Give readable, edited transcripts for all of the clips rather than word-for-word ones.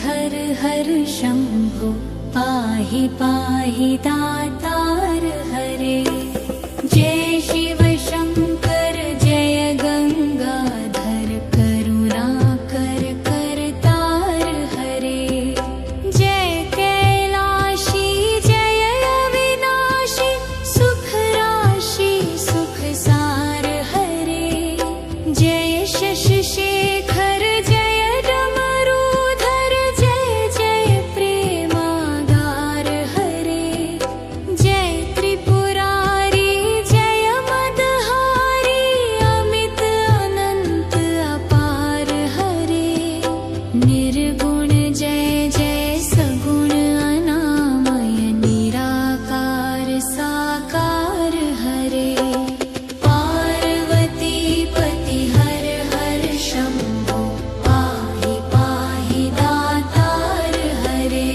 हर हर शंभो पाहि पाहि दातार हरे। जय शिव शंकर जय गंगाधर करुणाकर करतार हरे। जय कैलाशी जय अविनाशी सुख राशि सुख सार हरे। जय शशि शेखर जय डमरूधर जय जय प्रेमागार हरे। जय त्रिपुरारी जय मदहारी अमित अनंत अपार हरे। निर्गुण जय जय सगुण अनामय निराकार साकार हरे। पार्वती पति हर हर शंभो पाहि पाहि दातार हरे।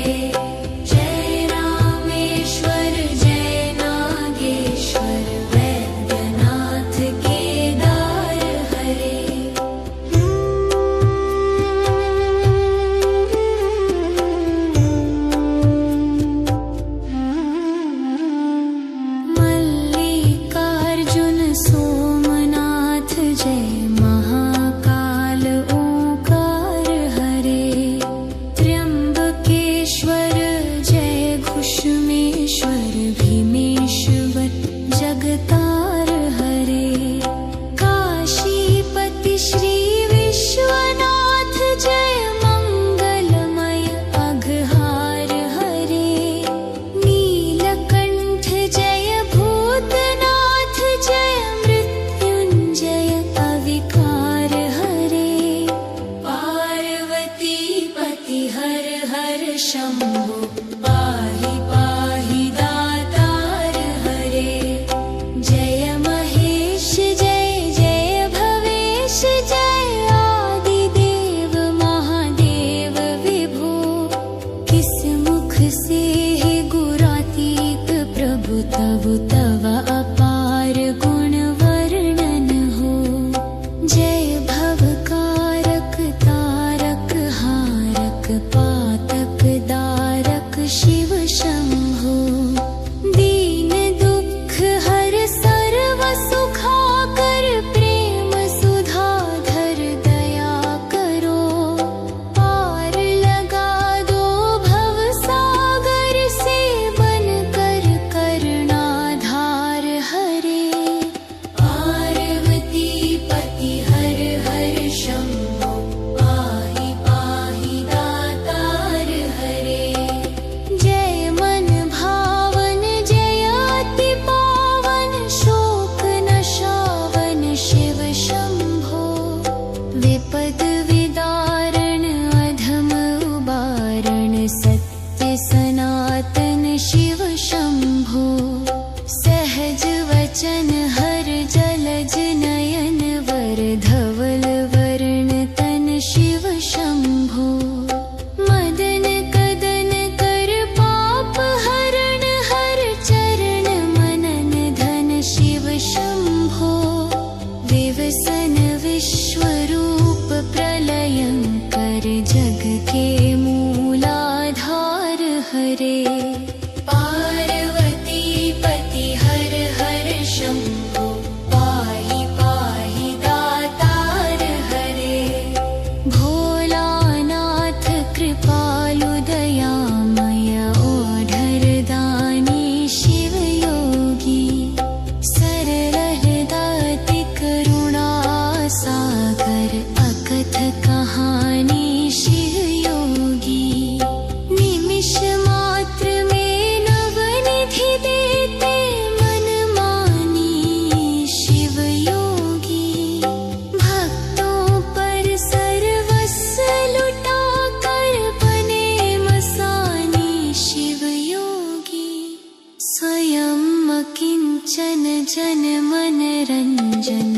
जय रामेश्वर जय नागेश्वर वैद्यनाथ केदार हरे। मल्लिकार्जुन सोमनाथ जय महाकाल ओंकार हरे। त्र्यंबकेश्वर जय घुष्मेश्वर भीमेश्वर जगतार हरे। काशीपति श्री विश्वनाथ जय मंगलमय अघहार हरे। नीलकंठ जय भूतनाथ जय मृत्युंजय अविकार हरे। पार्वती पति हर हर शंभो पाहि पाहि दातार हरे। जय महेश जय जय भवेश जय आदिदेव महादेव विभो। किस मुख से है गुरातीक प्रभु तव तव अपार गुण वर्णन हो। जय भवकारक तारक हारक पातक दारक शिव शंभो। दीन दुख हर सर्व सुखाकर प्रेम सुधाधर दया करो। पार लगा दो भव सागर से बनकर करुणाधार हरे। पार्वती पति हर हर शंभो पाहि पाहि दातार हरे। जय मन भावन जय अति पावन शोक नशावन शिव शंभो। विपद विदारण अधम उबारण सत्य सनातन शिव शंभो। सहज वचन हर जलज नयन वर धवल वर्ण तन शिव शंभो। मदन कदन कर पाप हरण हर चरण मनन धन शिव शंभो। विवसन विश्वरूप प्रलयंकर जग के मूलाधार हरे। पार्वती पति हर हर शंभो पाहि पाहि दातार हरे। भोलानाथ कृपालु दयामय ओढ़र दानी शिव योगी। सरल दाति करुणा सागर अकथ कहानी शिव योगी। निमिष मात्र में नवनिधि देते मन मानी शिव योगी। भक्तों पर सर्वस्व लुटा कर बने मसानी शिव योगी। स्वयं अकिंचन जन मन रंजन